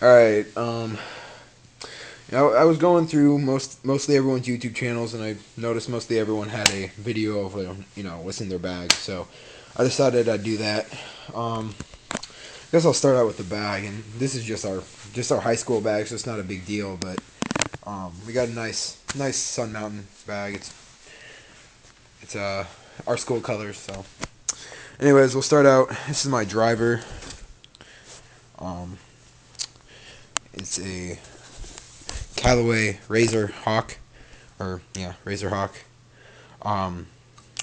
Alright, I was going through mostly everyone's YouTube channels, and I noticed mostly everyone had a video of what's in their bag. So I decided I'd do that. I guess I'll start out with the bag, and this is just our high school bag, so it's not a big deal. But we got a nice Sun Mountain bag. It's our school colors. So, anyways, we'll start out. This is my driver. Um, it's a Callaway Razr Hawk, or yeah, Razr Hawk. Um,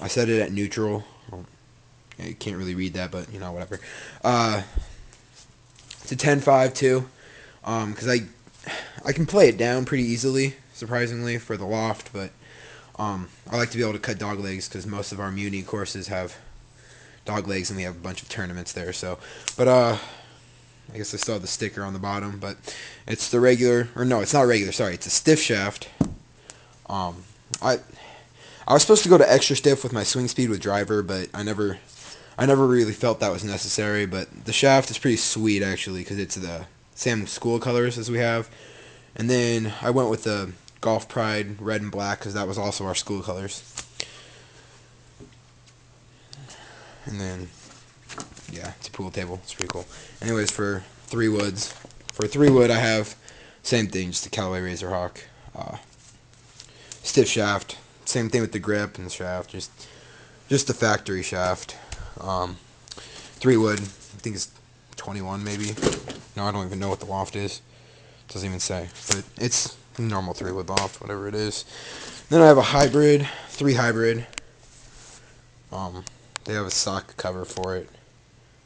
I set it at neutral. Well, yeah, you can't really read that, but whatever. Uh, it's a 10.5 too, because I can play it down pretty easily, surprisingly for the loft, but I like to be able to cut dog legs because most of our Muni courses have dog legs, and we have a bunch of tournaments there. So, but I guess I still have the sticker on the bottom, but it's the regular, or no, it's not regular. Sorry, it's a stiff shaft. Um, I I was supposed to go to extra stiff with my swing speed with driver, but I never really felt that was necessary. But the shaft is pretty sweet actually because it's the same school colors as we have, and then I went with the Golf Pride red and black because that was also our school colors. And then yeah, it's a pool table. It's pretty cool. Anyways, for 3 wood, I have same thing, just the Callaway Razr Hawk, stiff shaft. Same thing with the grip and the shaft, just the factory shaft. 3 wood, I think it's 21 maybe. No, I don't even know what the loft is. It doesn't even say, but it's normal 3 wood loft, whatever it is. Then I have a hybrid, 3 hybrid. Um, they have a sock cover for it,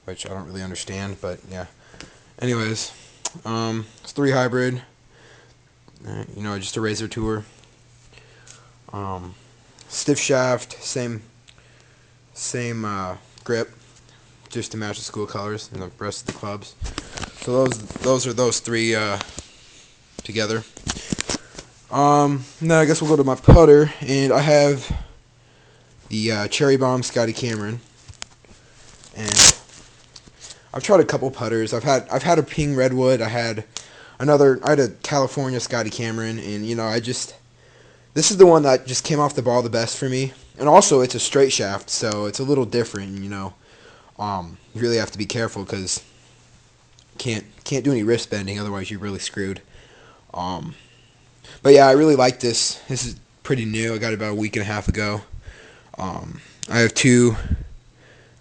which I don't really understand, but yeah. Anyways, it's 3 hybrid. Just a Razr Tour. Um, Stiff shaft, same grip, just to match the school colors and the rest of the clubs. So those are those three together. Now I guess we'll go to my putter, and I have the Cherry Bomb Scotty Cameron, and I've tried a couple putters. I've had a Ping Redwood. I had a California Scotty Cameron, and this is the one that just came off the ball the best for me. And also it's a straight shaft, so it's a little different. You really have to be careful because can't do any wrist bending, otherwise you're really screwed. Um, but yeah, I really like this. This is pretty new. I got it about a week and a half ago. I have two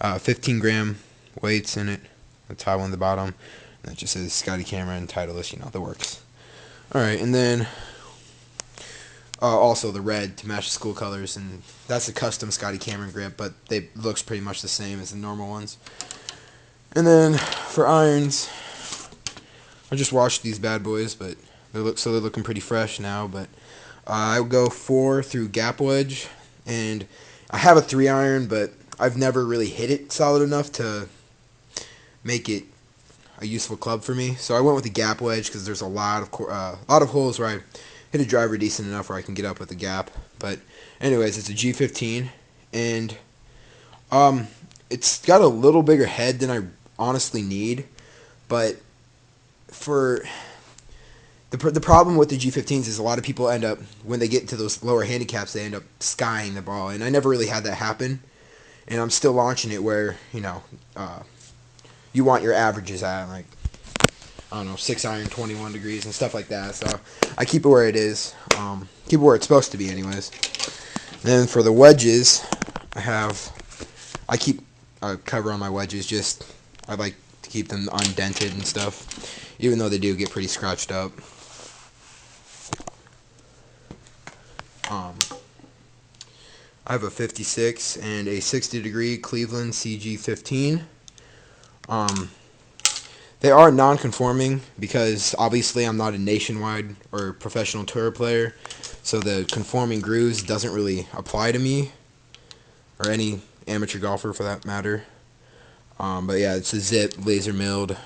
15-gram weights in it. The top one, the bottom. And it just says Scotty Cameron, Titleist, the works. Alright, and then also the red to match the school colors, and that's a custom Scotty Cameron grip, but they looks pretty much the same as the normal ones. And then for irons, I just washed these bad boys, but they're looking pretty fresh now. But I would go 4 through Gap Wedge, and I have a 3 iron, but I've never really hit it solid enough to make it a useful club for me. So I went with the Gap Wedge because there's a lot of holes where I hit a driver decent enough where I can get up with the gap. But anyways, it's a G15, and it's got a little bigger head than I honestly need. But for the problem with the G15s is a lot of people end up, when they get into those lower handicaps, they end up skying the ball, and I never really had that happen. And I'm still launching it where you want your averages at, like, I don't know, 6 iron, 21 degrees and stuff like that. So I keep it where it is. Keep it where it's supposed to be anyways. Then for the wedges, I keep a cover on my wedges. I like to keep them undented and stuff, even though they do get pretty scratched up. I have a 56 and a 60-degree Cleveland CG15. They are non-conforming because obviously I'm not a nationwide or professional tour player, so the conforming grooves doesn't really apply to me or any amateur golfer for that matter. But yeah, it's a zip laser milled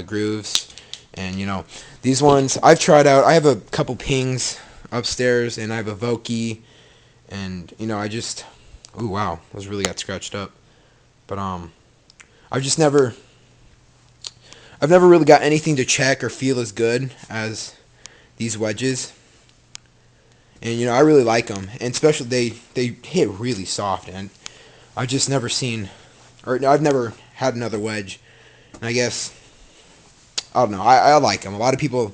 grooves, and these ones I've tried out. I have a couple Pings upstairs, and I have a Vokey, and ooh, wow, those really got scratched up. But I've just never I've never really got anything to check or feel as good as these wedges. And I really like them, and especially they hit really soft, and I've just never seen, or I've never had another wedge. And I guess I don't know. I like them. A lot of people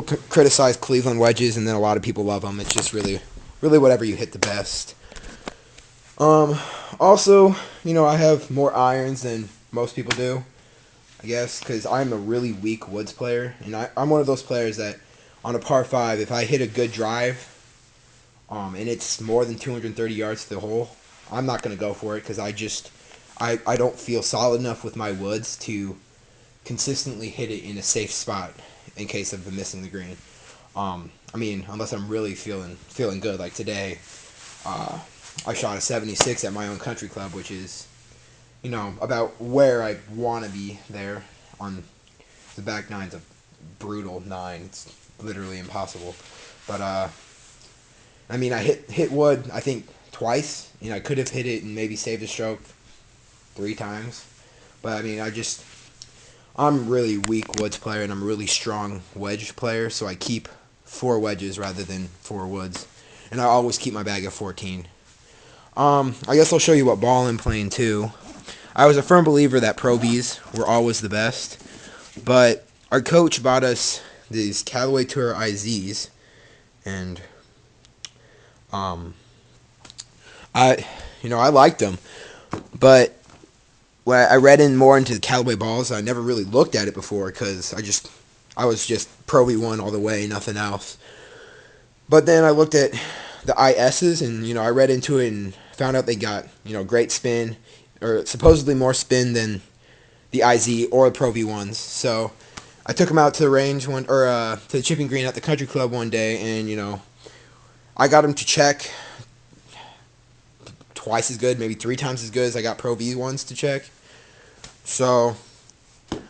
criticize Cleveland wedges, and then a lot of people love them. It's just really whatever you hit the best. Also, I have more irons than most people do, I guess, because I'm a really weak woods player, and I'm one of those players that on a par 5, if I hit a good drive, and it's more than 230 yards to the hole, I'm not going to go for it because I don't feel solid enough with my woods to consistently hit it in a safe spot in case of missing the green. I mean, unless I'm really feeling good, like today, I shot a 76 at my own country club, which is, about where I want to be there. On the back nine's a brutal 9. It's literally impossible. But I mean, I hit wood, I think, twice. I could have hit it and maybe saved a stroke 3 times. But I mean, I'm really weak woods player, and I'm a really strong wedge player, so I keep 4 wedges rather than 4 woods. And I always keep my bag at 14. I guess I'll show you what ball I'm playing too. I was a firm believer that Pro Vs were always the best, but our coach bought us these Callaway Tour IZs, and I liked them, but when I read in more into the Callaway balls, I never really looked at it before because I was just Pro V1 all the way, nothing else. But then I looked at the ISs, and I read into it and found out they got great spin, or supposedly more spin than the IZ or the Pro V1s. So I took them out to the range to the chipping green at the country club one day, and I got them to check twice as good, maybe 3 times as good as I got Pro V1s to check. So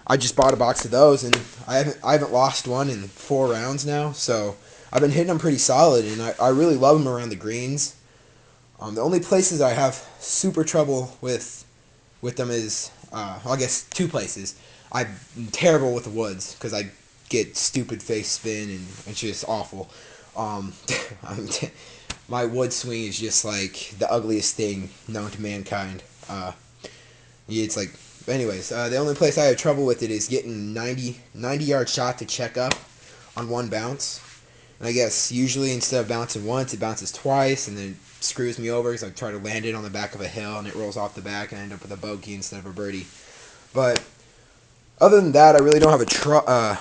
I just bought a box of those, and I haven't lost one in 4 rounds now. So I've been hitting them pretty solid, and I really love them around the greens. The only places I have super trouble with them is, I guess 2 places. I'm terrible with the woods because I get stupid face spin, and it's just awful. My wood swing is just like the ugliest thing known to mankind. It's like, anyways, the only place I have trouble with it is getting 90-yard shot to check up on one bounce. And I guess usually instead of bouncing once, it bounces twice, and then it screws me over because I try to land it on the back of a hill, and it rolls off the back, and I end up with a bogey instead of a birdie. But other than that, I really don't have a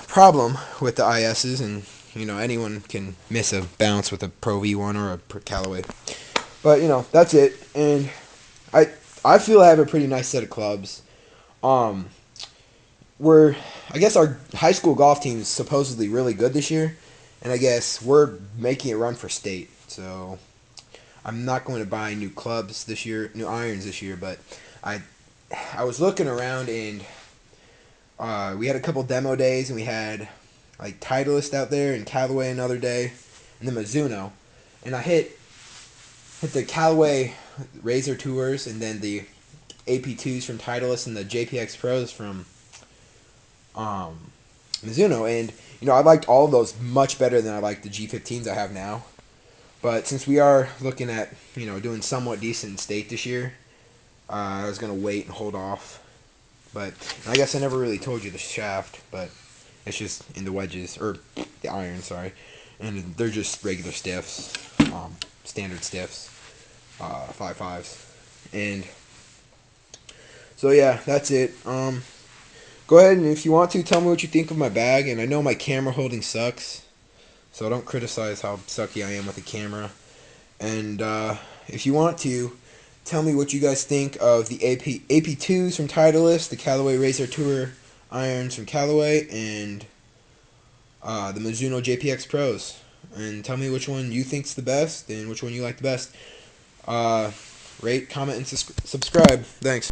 problem with the ISs, and anyone can miss a bounce with a Pro V1 or a Callaway. But that's it. And I feel I have a pretty nice set of clubs. I guess our high school golf team is supposedly really good this year, and I guess we're making it run for state. So I'm not going to buy new clubs this year, new irons this year, but I was looking around, and we had a couple demo days, and we had like Titleist out there and Callaway another day, and then Mizuno, and I hit the Callaway Razr Tours, and then the AP2s from Titleist, and the JPX Pros from Mizuno, and I liked all of those much better than I like the G15s I have now. But since we are looking at doing somewhat decent in state this year, I was gonna wait and hold off. But I guess I never really told you the shaft, but it's just in the wedges, or the iron, sorry, and they're just regular stiffs, standard stiffs, 5.5s, and so yeah, that's it. Go ahead, and if you want to, tell me what you think of my bag. And I know my camera holding sucks, so don't criticize how sucky I am with the camera. And if you want to, tell me what you guys think of the AP2s from Titleist, the Callaway Razr Tour irons from Callaway, and the Mizuno JPX Pros. And tell me which one you think's the best and which one you like the best. Rate, comment, and subscribe. Thanks.